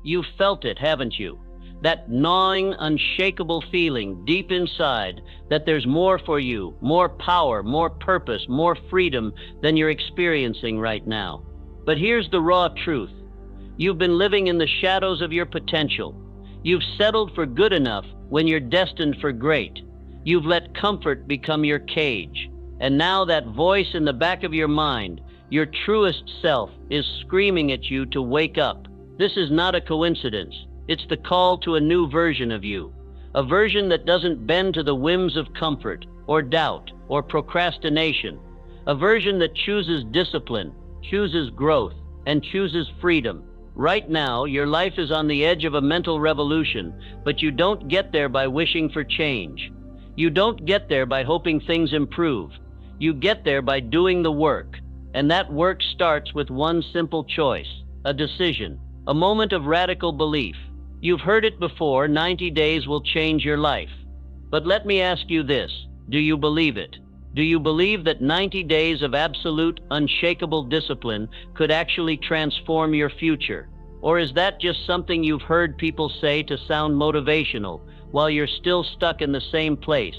You've felt it, haven't you? That gnawing, unshakable feeling deep inside that there's more for you, more power, more purpose, more freedom than you're experiencing right now. But here's the raw truth. You've been living in the shadows of your potential. You've settled for good enough when you're destined for great. You've let comfort become your cage. And now that voice in the back of your mind, your truest self, is screaming at you to wake up. This is not a coincidence. It's the call to a new version of you. A version that doesn't bend to the whims of comfort, or doubt, or procrastination. A version that chooses discipline, chooses growth, and chooses freedom. Right now, your life is on the edge of a mental revolution, but you don't get there by wishing for change. You don't get there by hoping things improve. You get there by doing the work. And that work starts with one simple choice, a decision, a moment of radical belief. You've heard it before, 90 days will change your life. But let me ask you this, do you believe it? Do you believe that 90 days of absolute, unshakable discipline could actually transform your future? Or is that just something you've heard people say to sound motivational while you're still stuck in the same place,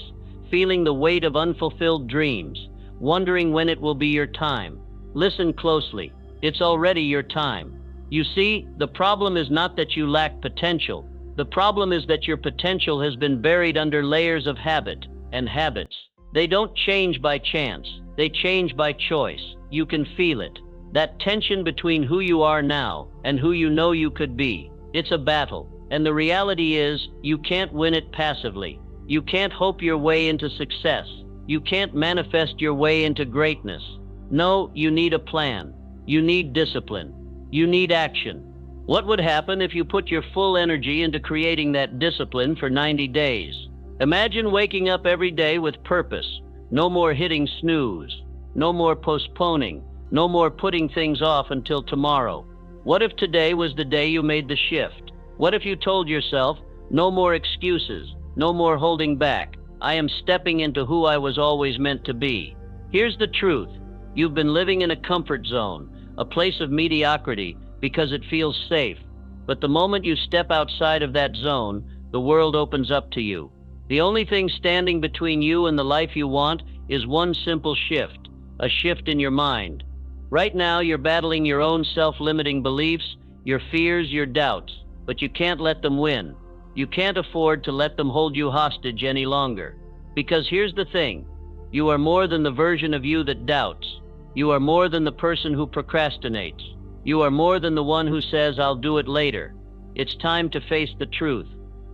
feeling the weight of unfulfilled dreams, wondering when it will be your time? Listen closely. It's already your time. You see, the problem is not that you lack potential. The problem is that your potential has been buried under layers of habit, and habits, they don't change by chance. They change by choice. You can feel it. That tension between who you are now and who you know you could be. It's a battle. And the reality is, you can't win it passively. You can't hope your way into success. You can't manifest your way into greatness. No, you need a plan. You need discipline. You need action. What would happen if you put your full energy into creating that discipline for 90 days? Imagine waking up every day with purpose. No more hitting snooze. No more postponing. No more putting things off until tomorrow. What if today was the day you made the shift? What if you told yourself, no more excuses, no more holding back. I am stepping into who I was always meant to be. Here's the truth. You've been living in a comfort zone, a place of mediocrity, because it feels safe. But the moment you step outside of that zone, the world opens up to you. The only thing standing between you and the life you want is one simple shift, a shift in your mind. Right now, you're battling your own self-limiting beliefs, your fears, your doubts, but you can't let them win. You can't afford to let them hold you hostage any longer. Because here's the thing, you are more than the version of you that doubts. You are more than the person who procrastinates. You are more than the one who says, I'll do it later. It's time to face the truth.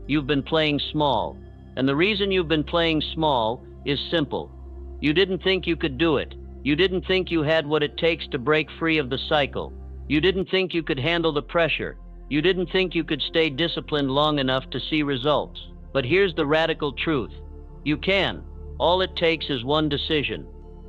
You've been playing small. And the reason you've been playing small is simple. You didn't think you could do it. You didn't think you had what it takes to break free of the cycle. You didn't think you could handle the pressure. You didn't think you could stay disciplined long enough to see results. But here's the radical truth. You can. All it takes is one decision,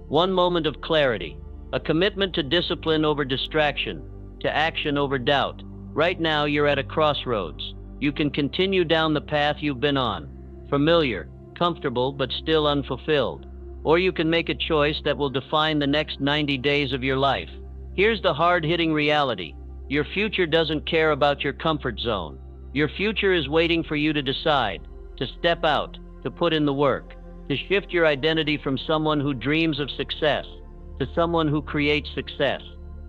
one moment of clarity, a commitment to discipline over distraction, to action over doubt. Right now, you're at a crossroads. You can continue down the path you've been on, familiar, comfortable, but still unfulfilled. Or you can make a choice that will define the next 90 days of your life. Here's the hard-hitting reality. Your future doesn't care about your comfort zone. Your future is waiting for you to decide, to step out, to put in the work, to shift your identity from someone who dreams of success to someone who creates success.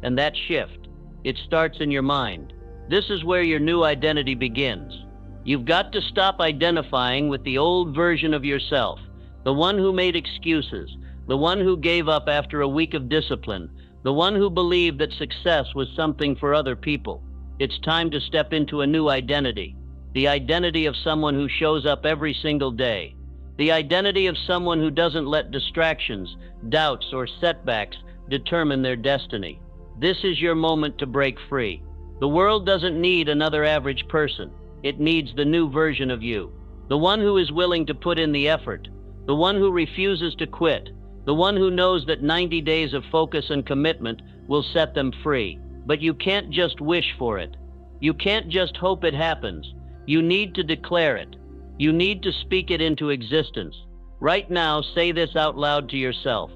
And that shift, it starts in your mind. This is where your new identity begins. You've got to stop identifying with the old version of yourself, the one who made excuses, the one who gave up after a week of discipline, the one who believed that success was something for other people. It's time to step into a new identity, the identity of someone who shows up every single day, the identity of someone who doesn't let distractions, doubts, or setbacks determine their destiny. This is your moment to break free. The world doesn't need another average person. It needs the new version of you, the one who is willing to put in the effort, the one who refuses to quit, the one who knows that 90 days of focus and commitment will set them free. But you can't just wish for it. You can't just hope it happens. You need to declare it. You need to speak it into existence. Right now, say this out loud to yourself.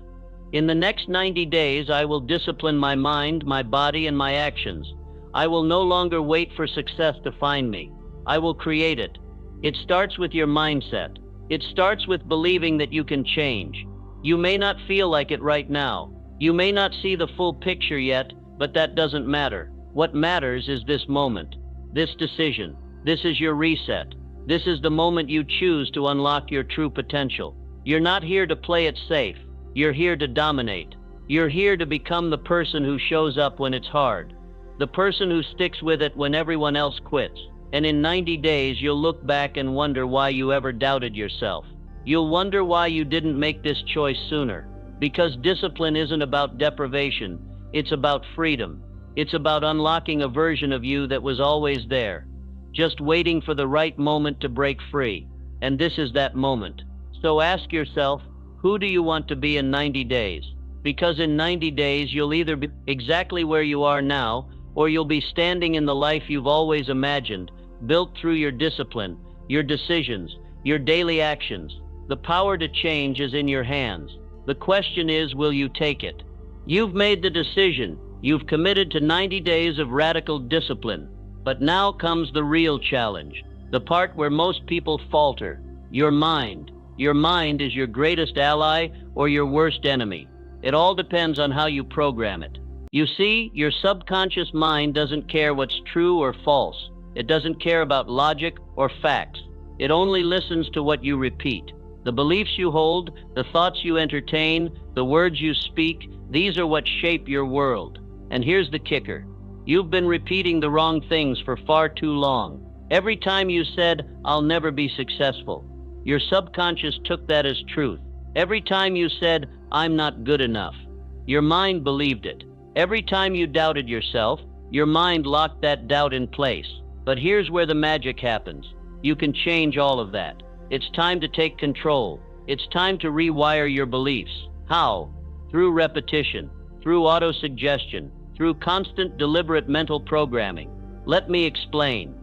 In the next 90 days, I will discipline my mind, my body, and my actions. I will no longer wait for success to find me. I will create it. It starts with your mindset. It starts with believing that you can change. You may not feel like it right now. You may not see the full picture yet, but that doesn't matter. What matters is this moment, this decision. This is your reset. This is the moment you choose to unlock your true potential. You're not here to play it safe. You're here to dominate. You're here to become the person who shows up when it's hard, the person who sticks with it when everyone else quits. And in 90 days, you'll look back and wonder why you ever doubted yourself. You'll wonder why you didn't make this choice sooner. Because discipline isn't about deprivation. It's about freedom. It's about unlocking a version of you that was always there, just waiting for the right moment to break free. And this is that moment. So ask yourself, who do you want to be in 90 days? Because in 90 days, you'll either be exactly where you are now, or you'll be standing in the life you've always imagined, built through your discipline, your decisions, your daily actions. The power to change is in your hands. The question is, will you take it? You've made the decision. You've committed to 90 days of radical discipline. But now comes the real challenge, the part where most people falter. Your mind. Your mind is your greatest ally or your worst enemy. It all depends on how you program it. You see, your subconscious mind doesn't care what's true or false. It doesn't care about logic or facts. It only listens to what you repeat. The beliefs you hold, the thoughts you entertain, the words you speak, these are what shape your world. And here's the kicker. You've been repeating the wrong things for far too long. Every time you said, "I'll never be successful," your subconscious took that as truth. Every time you said, "I'm not good enough," your mind believed it. Every time you doubted yourself, your mind locked that doubt in place. But here's where the magic happens. You can change all of that. It's time to take control. It's time to rewire your beliefs. How? Through repetition, through autosuggestion, through constant deliberate mental programming. Let me explain.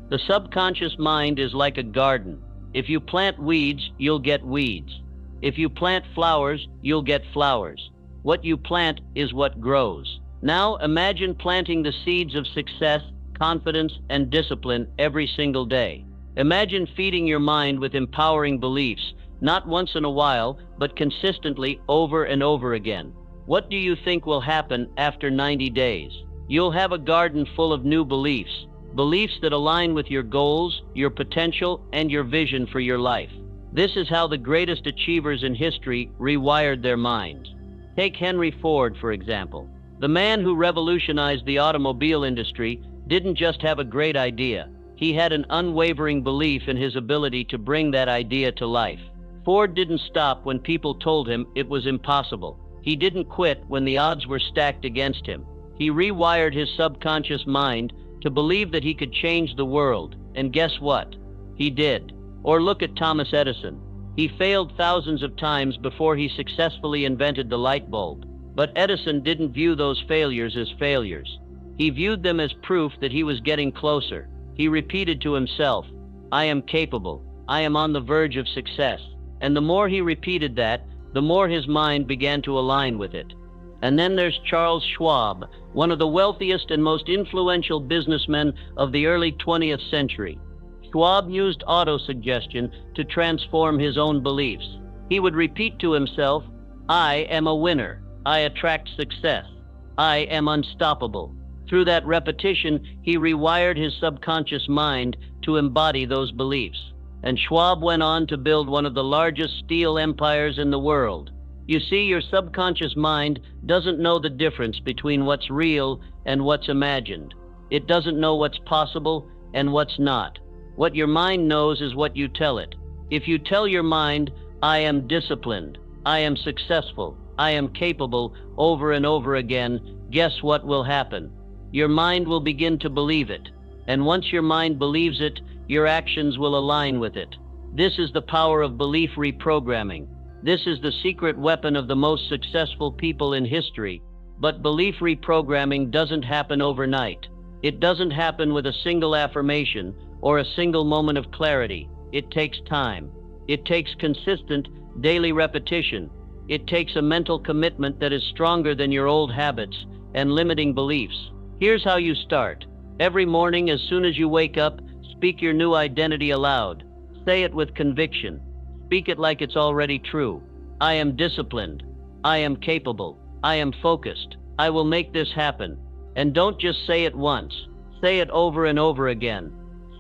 The subconscious mind is like a garden. If you plant weeds, you'll get weeds. If you plant flowers, you'll get flowers. What you plant is what grows. Now imagine planting the seeds of success, confidence, and discipline every single day. Imagine feeding your mind with empowering beliefs, not once in a while, but consistently over and over again. What do you think will happen after 90 days? You'll have a garden full of new beliefs, beliefs that align with your goals, your potential, and your vision for your life. This is how the greatest achievers in history rewired their minds. Take Henry Ford, for example. The man who revolutionized the automobile industry didn't just have a great idea. He had an unwavering belief in his ability to bring that idea to life. Ford didn't stop when people told him it was impossible. He didn't quit when the odds were stacked against him. He rewired his subconscious mind to believe that he could change the world. And guess what? He did. Or look at Thomas Edison. He failed thousands of times before he successfully invented the light bulb. But Edison didn't view those failures as failures. He viewed them as proof that he was getting closer. He repeated to himself, "I am capable. I am on the verge of success." And the more he repeated that, the more his mind began to align with it. And then there's Charles Schwab, one of the wealthiest and most influential businessmen of the early 20th century. Schwab used autosuggestion to transform his own beliefs. He would repeat to himself, "I am a winner. I attract success. I am unstoppable." Through that repetition, he rewired his subconscious mind to embody those beliefs. And Schwab went on to build one of the largest steel empires in the world. You see, your subconscious mind doesn't know the difference between what's real and what's imagined. It doesn't know what's possible and what's not. What your mind knows is what you tell it. If you tell your mind, "I am disciplined, I am successful, I am capable," over and over again, guess what will happen? Your mind will begin to believe it. And once your mind believes it, your actions will align with it. This is the power of belief reprogramming. This is the secret weapon of the most successful people in history. But belief reprogramming doesn't happen overnight. It doesn't happen with a single affirmation or a single moment of clarity. It takes time. It takes consistent, daily repetition. It takes a mental commitment that is stronger than your old habits and limiting beliefs. Here's how you start. Every morning, as soon as you wake up, speak your new identity aloud. Say it with conviction. Speak it like it's already true. I am disciplined. I am capable. I am focused. I will make this happen. And don't just say it once. Say it over and over again.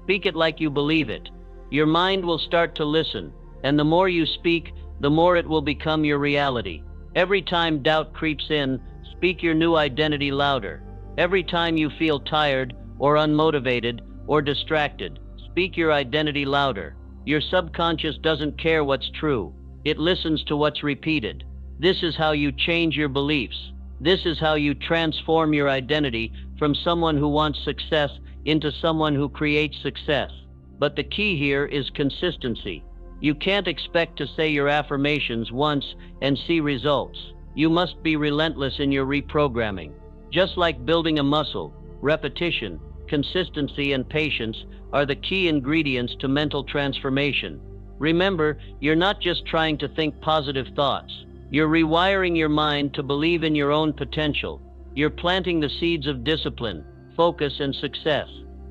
Speak it like you believe it. Your mind will start to listen, and the more you speak, the more it will become your reality. Every time doubt creeps in, speak your new identity louder. Every time you feel tired or unmotivated or distracted, speak your identity louder. Your subconscious doesn't care what's true. It listens to what's repeated. This is how you change your beliefs. This is how you transform your identity from someone who wants success into someone who creates success. But the key here is consistency. You can't expect to say your affirmations once and see results. You must be relentless in your reprogramming. Just like building a muscle, repetition, consistency, and patience are the key ingredients to mental transformation. Remember, you're not just trying to think positive thoughts. You're rewiring your mind to believe in your own potential. You're planting the seeds of discipline, focus, and success.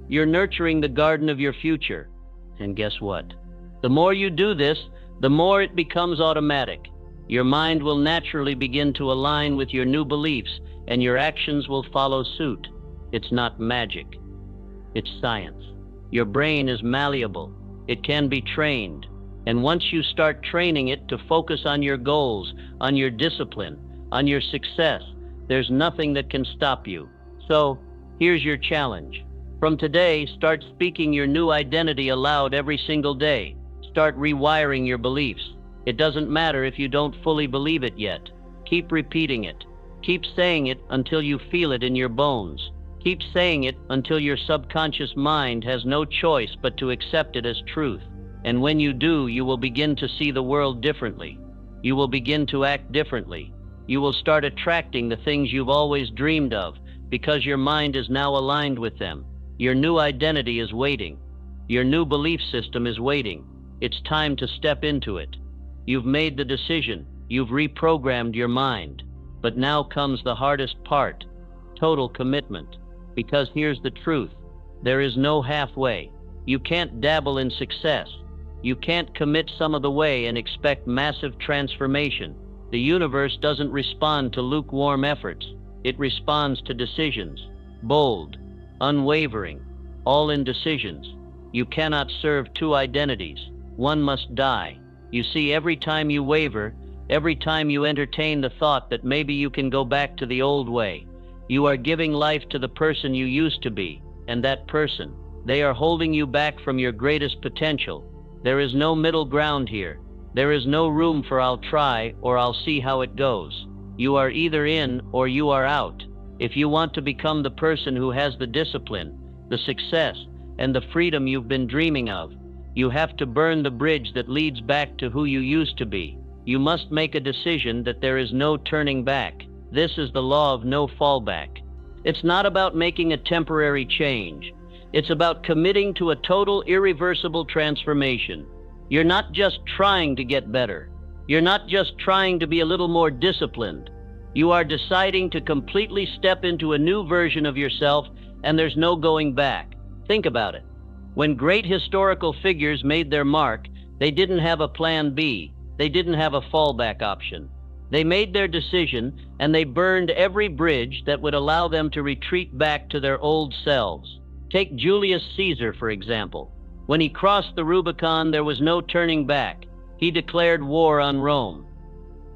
You're nurturing the garden of your future. And guess what? The more you do this, the more it becomes automatic. Your mind will naturally begin to align with your new beliefs, and your actions will follow suit. It's not magic. It's science. Your brain is malleable. It can be trained. And once you start training it to focus on your goals, on your discipline, on your success, there's nothing that can stop you. So, here's your challenge. From today, start speaking your new identity aloud every single day. Start rewiring your beliefs. It doesn't matter if you don't fully believe it yet. Keep repeating it. Keep saying it until you feel it in your bones. Keep saying it until your subconscious mind has no choice but to accept it as truth. And when you do, you will begin to see the world differently. You will begin to act differently. You will start attracting the things you've always dreamed of because your mind is now aligned with them. Your new identity is waiting. Your new belief system is waiting. It's time to step into it. You've made the decision. You've reprogrammed your mind. But now comes the hardest part, total commitment. Because here's the truth. There is no halfway. You can't dabble in success. You can't commit some of the way and expect massive transformation. The universe doesn't respond to lukewarm efforts. It responds to decisions. Bold, unwavering, all-in decisions. You cannot serve two identities. One must die. You see, every time you waver, every time you entertain the thought that maybe you can go back to the old way, you are giving life to the person you used to be, and that person, they are holding you back from your greatest potential. There is no middle ground here. There is no room for I'll try or I'll see how it goes. You are either in or you are out. If you want to become the person who has the discipline, the success, and the freedom you've been dreaming of, you have to burn the bridge that leads back to who you used to be. You must make a decision that there is no turning back. This is the law of no fallback. It's not about making a temporary change. It's about committing to a total, irreversible transformation. You're not just trying to get better. You're not just trying to be a little more disciplined. You are deciding to completely step into a new version of yourself, and there's no going back. Think about it. When great historical figures made their mark, they didn't have a plan B. They didn't have a fallback option. They made their decision, and they burned every bridge that would allow them to retreat back to their old selves. Take Julius Caesar, for example. When he crossed the Rubicon, there was no turning back. He declared war on Rome.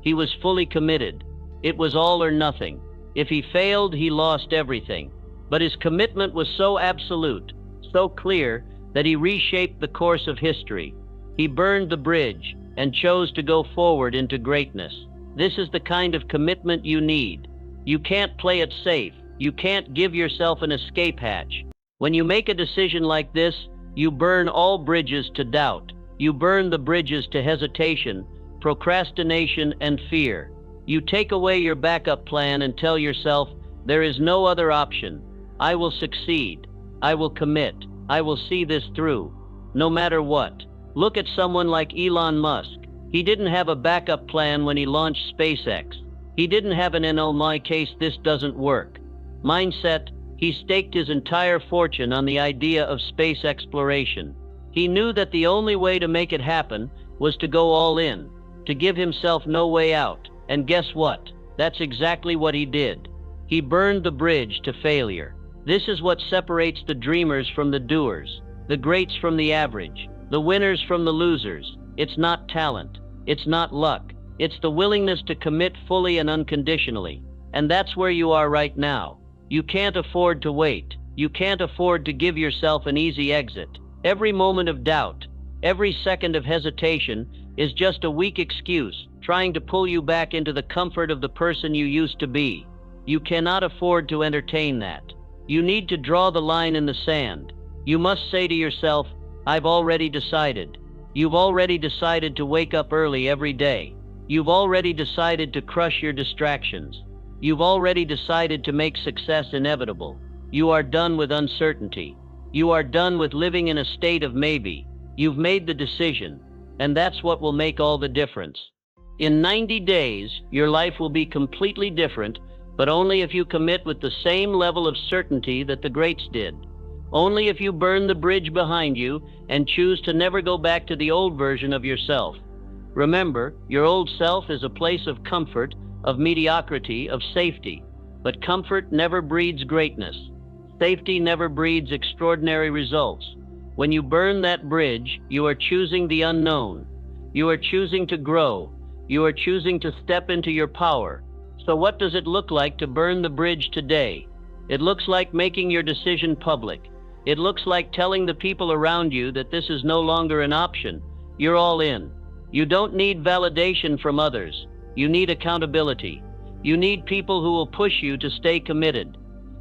He was fully committed. It was all or nothing. If he failed, he lost everything. But his commitment was so absolute, so clear, that he reshaped the course of history. He burned the bridge and chose to go forward into greatness. This is the kind of commitment you need. You can't play it safe. You can't give yourself an escape hatch. When you make a decision like this, you burn all bridges to doubt. You burn the bridges to hesitation, procrastination, and fear. You take away your backup plan and tell yourself, there is no other option. I will succeed. I will commit. I will see this through, no matter what. Look at someone like Elon Musk. He didn't have a backup plan when he launched SpaceX. He didn't have an "in my case this doesn't work" mindset. He staked his entire fortune on the idea of space exploration. He knew that the only way to make it happen was to go all in, to give himself no way out. And guess what? That's exactly what he did. He burned the bridge to failure. This is what separates the dreamers from the doers, the greats from the average, the winners from the losers. It's not talent. It's not luck. It's the willingness to commit fully and unconditionally. And that's where you are right now. You can't afford to wait. You can't afford to give yourself an easy exit. Every moment of doubt, every second of hesitation is just a weak excuse trying to pull you back into the comfort of the person you used to be. You cannot afford to entertain that. You need to draw the line in the sand. You must say to yourself, I've already decided. You've already decided to wake up early every day. You've already decided to crush your distractions. You've already decided to make success inevitable. You are done with uncertainty. You are done with living in a state of maybe. You've made the decision, and that's what will make all the difference. In 90 days, your life will be completely different, but only if you commit with the same level of certainty that the greats did. Only if you burn the bridge behind you and choose to never go back to the old version of yourself. Remember, your old self is a place of comfort, of mediocrity, of safety. But comfort never breeds greatness. Safety never breeds extraordinary results. When you burn that bridge, you are choosing the unknown. You are choosing to grow. You are choosing to step into your power. So what does it look like to burn the bridge today? It looks like making your decision public. It looks like telling the people around you that this is no longer an option. You're all in. You don't need validation from others. You need accountability. You need people who will push you to stay committed.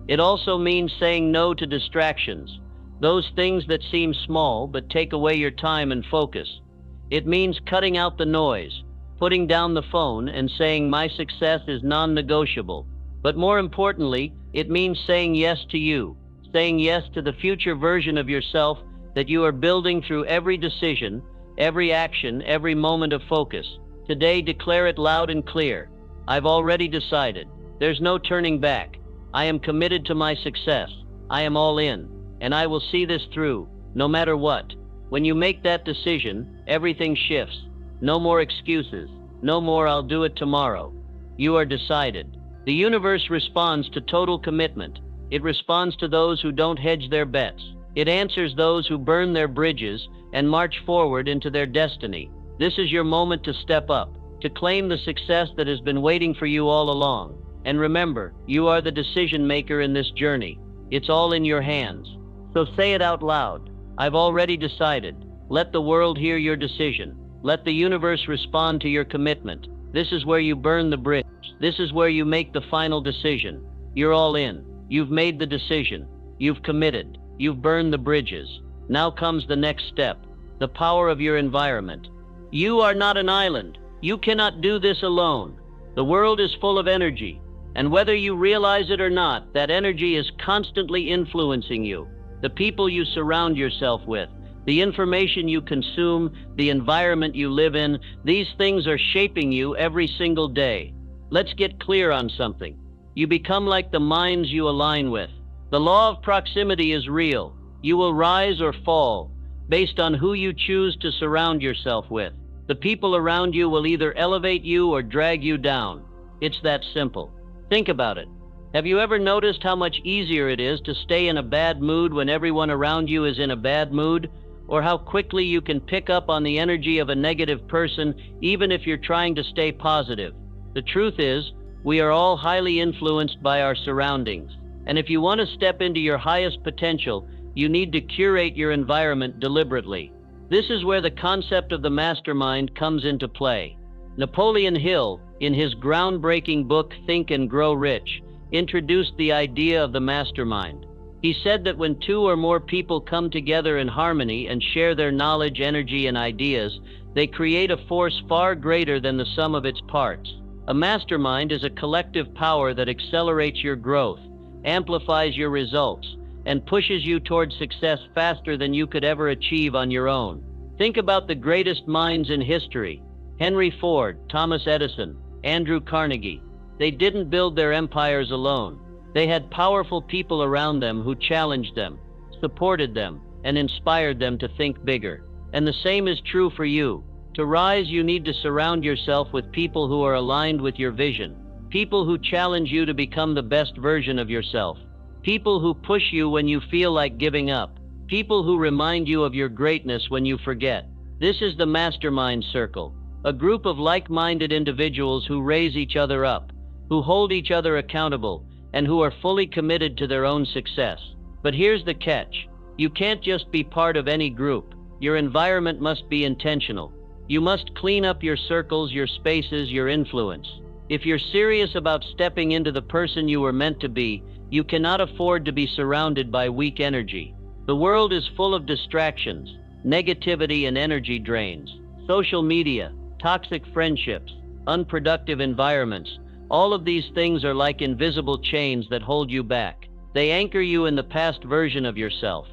It also means saying no to distractions, those things that seem small but take away your time and focus. It means cutting out the noise, putting down the phone and saying my success is non-negotiable. But more importantly, it means saying yes to you, saying yes to the future version of yourself that you are building through every decision, every action, every moment of focus. Today, declare it loud and clear. I've already decided. There's no turning back. I am committed to my success. I am all in, and I will see this through, no matter what. When you make that decision, everything shifts. No more excuses. No more I'll do it tomorrow. You are decided. The universe responds to total commitment. It responds to those who don't hedge their bets. It answers those who burn their bridges and march forward into their destiny. This is your moment to step up, to claim the success that has been waiting for you all along. And remember, you are the decision maker in this journey. It's all in your hands. So say it out loud. I've already decided. Let the world hear your decision. Let the universe respond to your commitment. This is where you burn the bridge. This is where you make the final decision. You're all in. You've made the decision. You've committed. You've burned the bridges. Now comes the next step, the power of your environment. You are not an island. You cannot do this alone. The world is full of energy, and whether you realize it or not, that energy is constantly influencing you. The people you surround yourself with, the information you consume, the environment you live in, these things are shaping you every single day. Let's get clear on something. You become like the minds you align with. The law of proximity is real. You will rise or fall based on who you choose to surround yourself with. The people around you will either elevate you or drag you down. It's that simple. Think about it. Have you ever noticed how much easier it is to stay in a bad mood when everyone around you is in a bad mood? Or how quickly you can pick up on the energy of a negative person even if you're trying to stay positive? The truth is, we are all highly influenced by our surroundings. And if you want to step into your highest potential, you need to curate your environment deliberately. This is where the concept of the mastermind comes into play. Napoleon Hill, in his groundbreaking book Think and Grow Rich, introduced the idea of the mastermind. He said that when two or more people come together in harmony and share their knowledge, energy, and ideas, they create a force far greater than the sum of its parts. A mastermind is a collective power that accelerates your growth, amplifies your results, and pushes you towards success faster than you could ever achieve on your own. Think about the greatest minds in history: Henry Ford, Thomas Edison, Andrew Carnegie. They didn't build their empires alone. They had powerful people around them who challenged them, supported them, and inspired them to think bigger. And the same is true for you. To rise, you need to surround yourself with people who are aligned with your vision. People who challenge you to become the best version of yourself. People who push you when you feel like giving up. People who remind you of your greatness when you forget. This is the mastermind circle, a group of like-minded individuals who raise each other up, who hold each other accountable, and who are fully committed to their own success. But here's the catch. You can't just be part of any group. Your environment must be intentional. You must clean up your circles, your spaces, your influence. If you're serious about stepping into the person you were meant to be, you cannot afford to be surrounded by weak energy. The world is full of distractions, negativity and energy drains, social media, toxic friendships, unproductive environments. All of these things are like invisible chains that hold you back. They anchor you in the past version of yourself.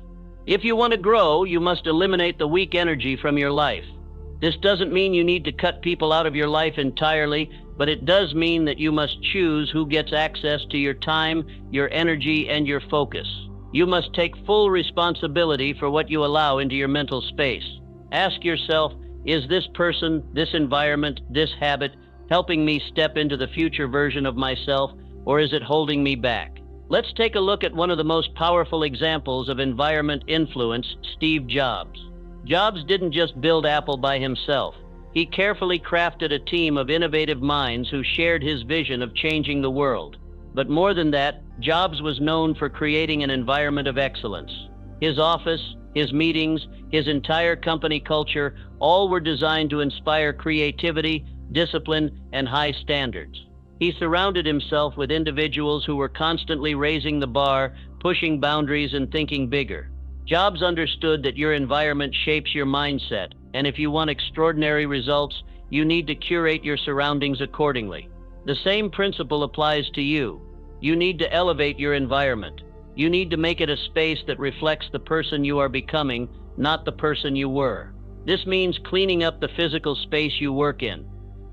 If you want to grow, you must eliminate the weak energy from your life. This doesn't mean you need to cut people out of your life entirely, but it does mean that you must choose who gets access to your time, your energy, and your focus. You must take full responsibility for what you allow into your mental space. Ask yourself, is this person, this environment, this habit helping me step into the future version of myself, or is it holding me back? Let's take a look at one of the most powerful examples of environment influence, Steve Jobs. Jobs didn't just build Apple by himself. He carefully crafted a team of innovative minds who shared his vision of changing the world. But more than that, Jobs was known for creating an environment of excellence. His office, his meetings, his entire company culture, all were designed to inspire creativity, discipline, and high standards. He surrounded himself with individuals who were constantly raising the bar, pushing boundaries, and thinking bigger. Jobs understood that your environment shapes your mindset, and if you want extraordinary results, you need to curate your surroundings accordingly. The same principle applies to you. You need to elevate your environment. You need to make it a space that reflects the person you are becoming, not the person you were. This means cleaning up the physical space you work in,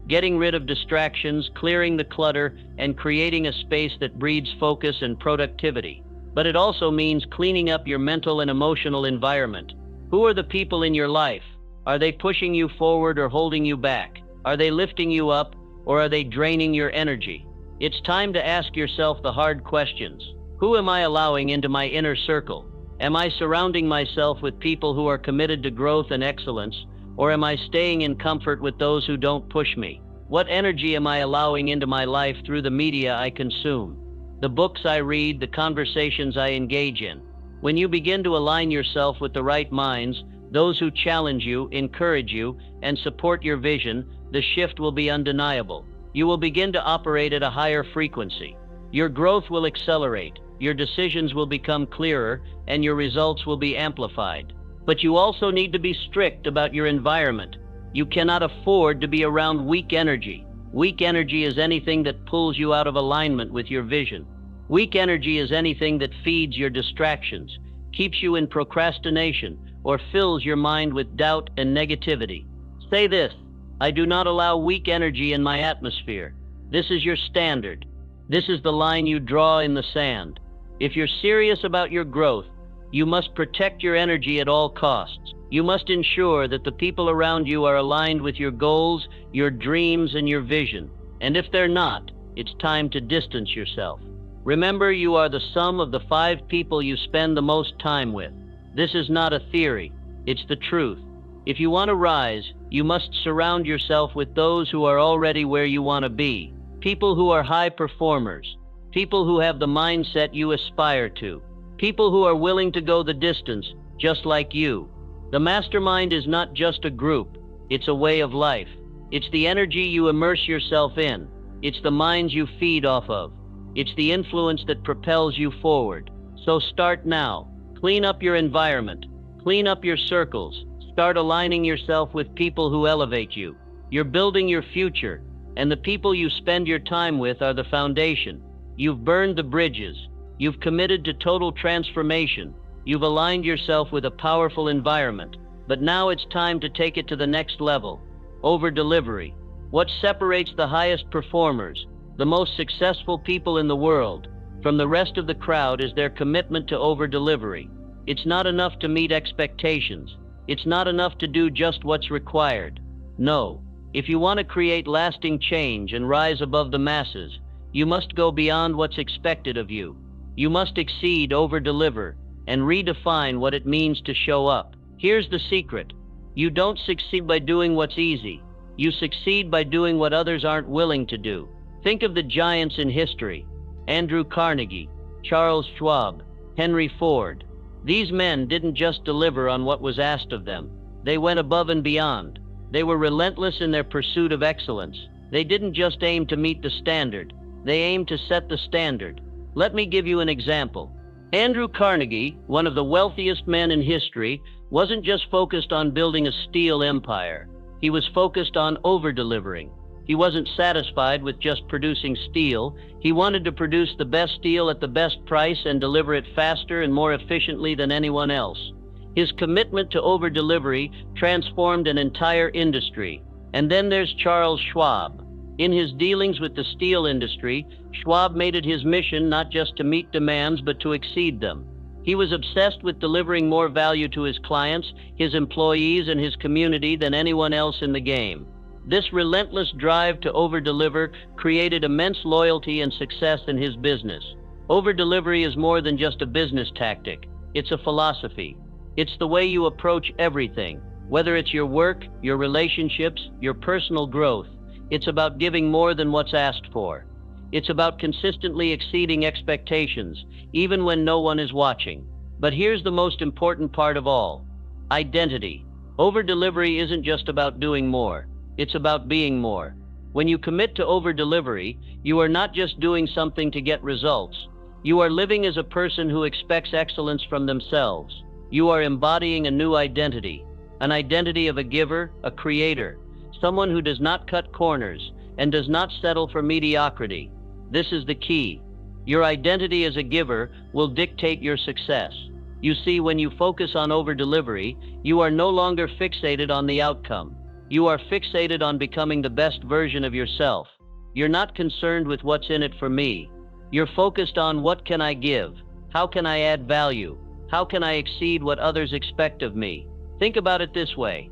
getting rid of distractions, clearing the clutter, and creating a space that breeds focus and productivity. But it also means cleaning up your mental and emotional environment. Who are the people in your life? Are they pushing you forward or holding you back? Are they lifting you up or are they draining your energy? It's time to ask yourself the hard questions. Who am I allowing into my inner circle? Am I surrounding myself with people who are committed to growth and excellence, or am I staying in comfort with those who don't push me? What energy am I allowing into my life through the media I consume, the books I read, the conversations I engage in? When you begin to align yourself with the right minds, those who challenge you, encourage you, and support your vision, the shift will be undeniable. You will begin to operate at a higher frequency. Your growth will accelerate, your decisions will become clearer, and your results will be amplified. But you also need to be strict about your environment. You cannot afford to be around weak energy. Weak energy is anything that pulls you out of alignment with your vision. Weak energy is anything that feeds your distractions, keeps you in procrastination, or fills your mind with doubt and negativity. Say this: I do not allow weak energy in my atmosphere. This is your standard. This is the line you draw in the sand. If you're serious about your growth, you must protect your energy at all costs. You must ensure that the people around you are aligned with your goals, your dreams, and your vision. And if they're not, it's time to distance yourself. Remember, you are the sum of the 5 people you spend the most time with. This is not a theory, it's the truth. If you want to rise, you must surround yourself with those who are already where you want to be. People who are high performers, people who have the mindset you aspire to, people who are willing to go the distance, just like you. The mastermind is not just a group, it's a way of life. It's the energy you immerse yourself in. It's the minds you feed off of. It's the influence that propels you forward. So start now. Clean up your environment. Clean up your circles. Start aligning yourself with people who elevate you. You're building your future, and the people you spend your time with are the foundation. You've burned the bridges. You've committed to total transformation. You've aligned yourself with a powerful environment. But now it's time to take it to the next level. Over-delivery. What separates the highest performers, the most successful people in the world, from the rest of the crowd is their commitment to over-delivery. It's not enough to meet expectations. It's not enough to do just what's required. No, if you want to create lasting change and rise above the masses, you must go beyond what's expected of you. You must exceed, over-deliver, and redefine what it means to show up. Here's the secret. You don't succeed by doing what's easy. You succeed by doing what others aren't willing to do. Think of the giants in history: Andrew Carnegie, Charles Schwab, Henry Ford. These men didn't just deliver on what was asked of them. They went above and beyond. They were relentless in their pursuit of excellence. They didn't just aim to meet the standard. They aimed to set the standard. Let me give you an example. Andrew Carnegie, one of the wealthiest men in history, wasn't just focused on building a steel empire. He was focused on over-delivering. He wasn't satisfied with just producing steel. He wanted to produce the best steel at the best price and deliver it faster and more efficiently than anyone else. His commitment to over-delivery transformed an entire industry. And then there's Charles Schwab. In his dealings with the steel industry, Schwab made it his mission not just to meet demands, but to exceed them. He was obsessed with delivering more value to his clients, his employees, and his community than anyone else in the game. This relentless drive to over-deliver created immense loyalty and success in his business. Over-delivery is more than just a business tactic. It's a philosophy. It's the way you approach everything, whether it's your work, your relationships, your personal growth. It's about giving more than what's asked for. It's about consistently exceeding expectations, even when no one is watching. But here's the most important part of all: identity. Over-delivery isn't just about doing more. It's about being more. When you commit to over-delivery, you are not just doing something to get results. You are living as a person who expects excellence from themselves. You are embodying a new identity, an identity of a giver, a creator, someone who does not cut corners and does not settle for mediocrity. This is the key. Your identity as a giver will dictate your success. You see, when you focus on over-delivery, you are no longer fixated on the outcome. You are fixated on becoming the best version of yourself. You're not concerned with what's in it for me. You're focused on what can I give? How can I add value? How can I exceed what others expect of me? Think about it this way.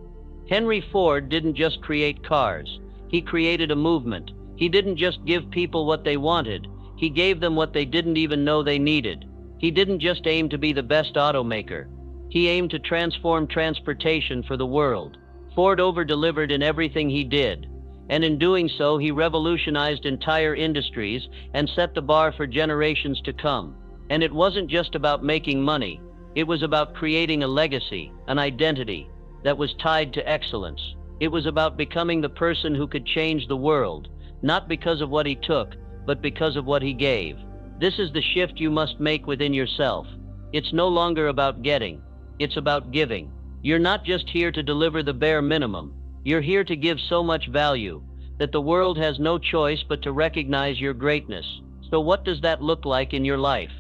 Henry Ford didn't just create cars. He created a movement. He didn't just give people what they wanted. He gave them what they didn't even know they needed. He didn't just aim to be the best automaker. He aimed to transform transportation for the world. Ford over-delivered in everything he did. And in doing so, he revolutionized entire industries and set the bar for generations to come. And it wasn't just about making money. It was about creating a legacy, an identity that was tied to excellence. It was about becoming the person who could change the world, not because of what he took, but because of what he gave. This is the shift you must make within yourself. It's no longer about getting. It's about giving. You're not just here to deliver the bare minimum. You're here to give so much value that the world has no choice but to recognize your greatness. So what does that look like in your life?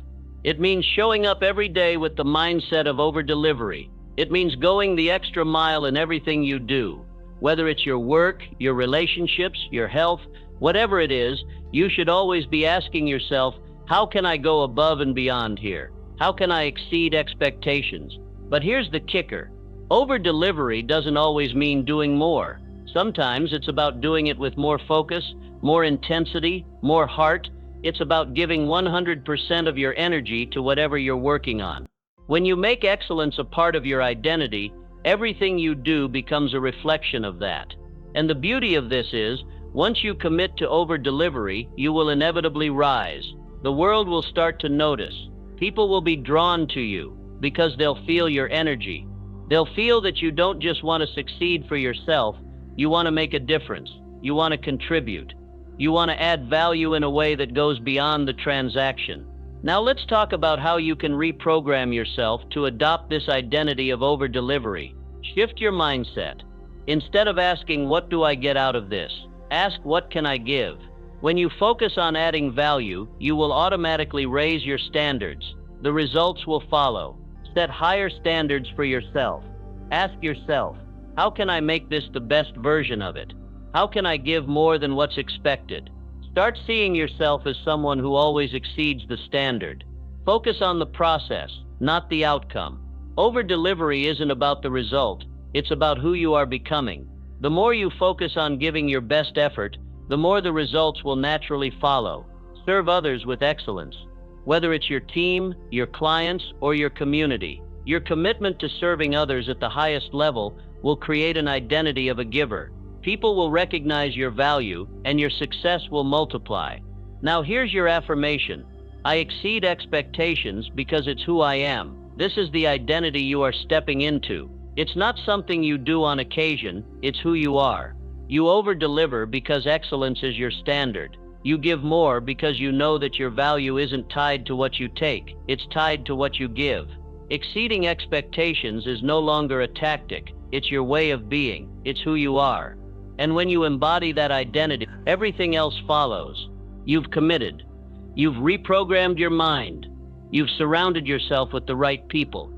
It means showing up every day with the mindset of over-delivery. It means going the extra mile in everything you do. Whether it's your work, your relationships, your health, whatever it is, you should always be asking yourself, how can I go above and beyond here? How can I exceed expectations? But here's the kicker. Over-delivery doesn't always mean doing more. Sometimes it's about doing it with more focus, more intensity, more heart. It's about giving 100% of your energy to whatever you're working on. When you make excellence a part of your identity, everything you do becomes a reflection of that. And the beauty of this is, once you commit to over-delivery, you will inevitably rise. The world will start to notice. People will be drawn to you because they'll feel your energy. They'll feel that you don't just want to succeed for yourself, you want to make a difference. You want to contribute. You want to add value in a way that goes beyond the transaction. Now let's talk about how you can reprogram yourself to adopt this identity of over-delivery. Shift your mindset. Instead of asking, what do I get out of this? Ask, what can I give? When you focus on adding value, you will automatically raise your standards. The results will follow. Set higher standards for yourself. Ask yourself, how can I make this the best version of it? How can I give more than what's expected? Start seeing yourself as someone who always exceeds the standard. Focus on the process, not the outcome. Over-delivery isn't about the result, it's about who you are becoming. The more you focus on giving your best effort, the more the results will naturally follow. Serve others with excellence. Whether it's your team, your clients, or your community, your commitment to serving others at the highest level will create an identity of a giver. People will recognize your value, and your success will multiply. Now here's your affirmation. I exceed expectations because it's who I am. This is the identity you are stepping into. It's not something you do on occasion, it's who you are. You over-deliver because excellence is your standard. You give more because you know that your value isn't tied to what you take, it's tied to what you give. Exceeding expectations is no longer a tactic, it's your way of being, it's who you are. And when you embody that identity, everything else follows. You've committed. You've reprogrammed your mind. You've surrounded yourself with the right people.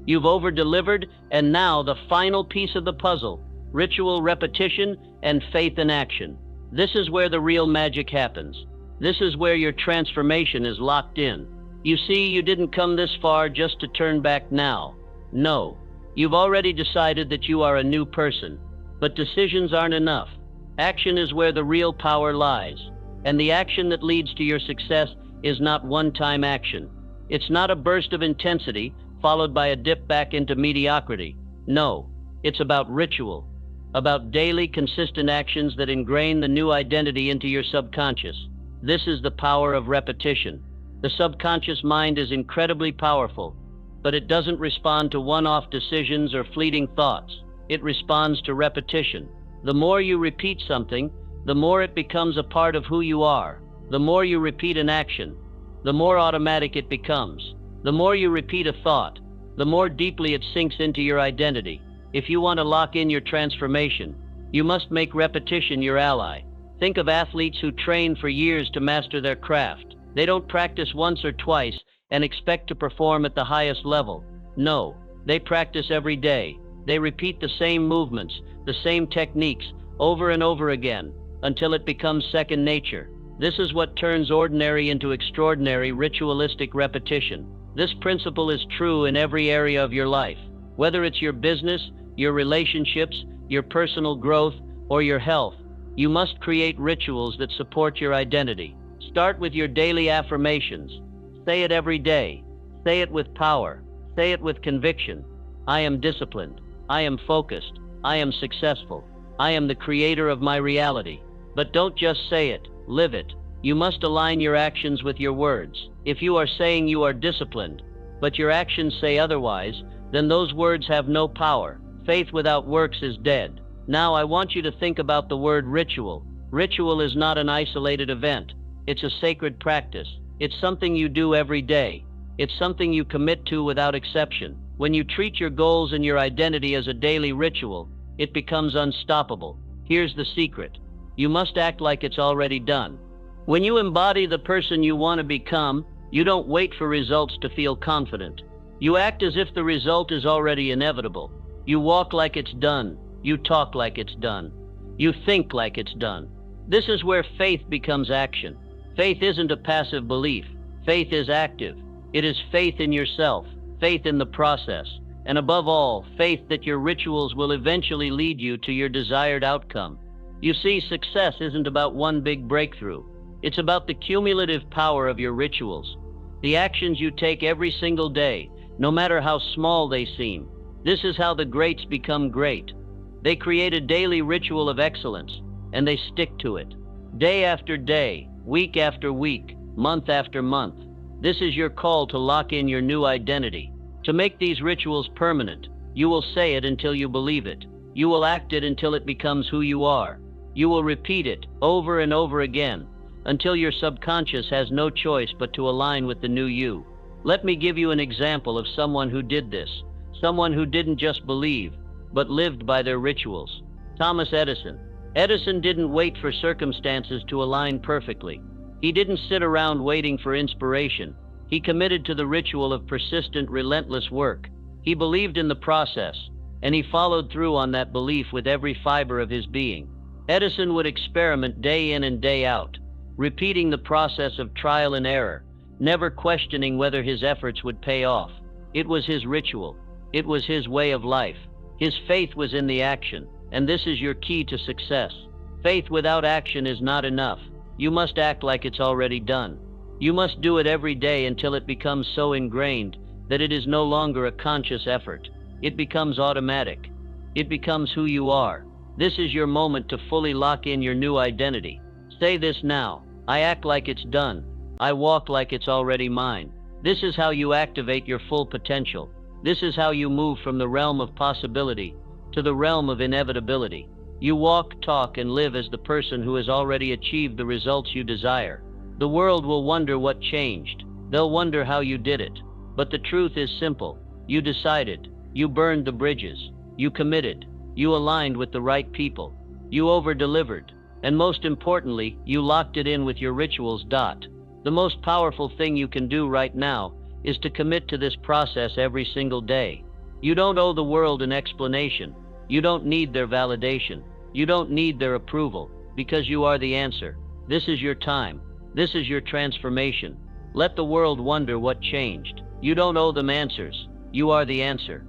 You've over-delivered, and now the final piece of the puzzle, ritual repetition and faith in action. This is where the real magic happens. This is where your transformation is locked in. You see, you didn't come this far just to turn back now. No, you've already decided that you are a new person. But decisions aren't enough. Action is where the real power lies. And the action that leads to your success is not one-time action. It's not a burst of intensity followed by a dip back into mediocrity. No, it's about ritual, about daily, consistent actions that ingrain the new identity into your subconscious. This is the power of repetition. The subconscious mind is incredibly powerful, but it doesn't respond to one-off decisions or fleeting thoughts. It responds to repetition. The more you repeat something, the more it becomes a part of who you are. The more you repeat an action, the more automatic it becomes. The more you repeat a thought, the more deeply it sinks into your identity. If you want to lock in your transformation, you must make repetition your ally. Think of athletes who train for years to master their craft. They don't practice once or twice and expect to perform at the highest level. No, they practice every day. They repeat the same movements, the same techniques, over and over again, until it becomes second nature. This is what turns ordinary into extraordinary, ritualistic repetition. This principle is true in every area of your life. Whether it's your business, your relationships, your personal growth, or your health, you must create rituals that support your identity. Start with your daily affirmations. Say it every day. Say it with power. Say it with conviction. I am disciplined. I am focused. I am successful. I am the creator of my reality. But don't just say it, live it. You must align your actions with your words. If you are saying you are disciplined, but your actions say otherwise, then those words have no power. Faith without works is dead. Now I want you to think about the word ritual. Ritual is not an isolated event. It's a sacred practice. It's something you do every day. It's something you commit to without exception. When you treat your goals and your identity as a daily ritual, it becomes unstoppable. Here's the secret. You must act like it's already done. When you embody the person you want to become, you don't wait for results to feel confident. You act as if the result is already inevitable. You walk like it's done. You talk like it's done. You think like it's done. This is where faith becomes action. Faith isn't a passive belief. Faith is active. It is faith in yourself, faith in the process, and above all, faith that your rituals will eventually lead you to your desired outcome. You see, success isn't about one big breakthrough. It's about the cumulative power of your rituals, the actions you take every single day, no matter how small they seem. This is how the greats become great. They create a daily ritual of excellence, and they stick to it. Day after day, week after week, month after month. This is your call to lock in your new identity. To make these rituals permanent, you will say it until you believe it. You will act it until it becomes who you are. You will repeat it over and over again, until your subconscious has no choice but to align with the new you. Let me give you an example of someone who did this, someone who didn't just believe, but lived by their rituals. Thomas Edison. Edison didn't wait for circumstances to align perfectly. He didn't sit around waiting for inspiration. He committed to the ritual of persistent, relentless work. He believed in the process, and he followed through on that belief with every fiber of his being. Edison would experiment day in and day out, repeating the process of trial and error, never questioning whether his efforts would pay off. It was his ritual. It was his way of life. His faith was in the action, and this is your key to success. Faith without action is not enough. You must act like it's already done. You must do it every day until it becomes so ingrained that it is no longer a conscious effort. It becomes automatic. It becomes who you are. This is your moment to fully lock in your new identity. Say this now: I act like it's done. I walk like it's already mine. This is how you activate your full potential. This is how you move from the realm of possibility to the realm of inevitability. You walk, talk, and live as the person who has already achieved the results you desire. The world will wonder what changed. They'll wonder how you did it. But the truth is simple. You decided. You burned the bridges. You committed. You aligned with the right people. You over-delivered. And most importantly, you locked it in with your rituals. The most powerful thing you can do right now is to commit to this process every single day. You don't owe the world an explanation. You don't need their validation. You don't need their approval, because you are the answer. This is your time. This is your transformation. Let the world wonder what changed. You don't owe them answers. You are the answer.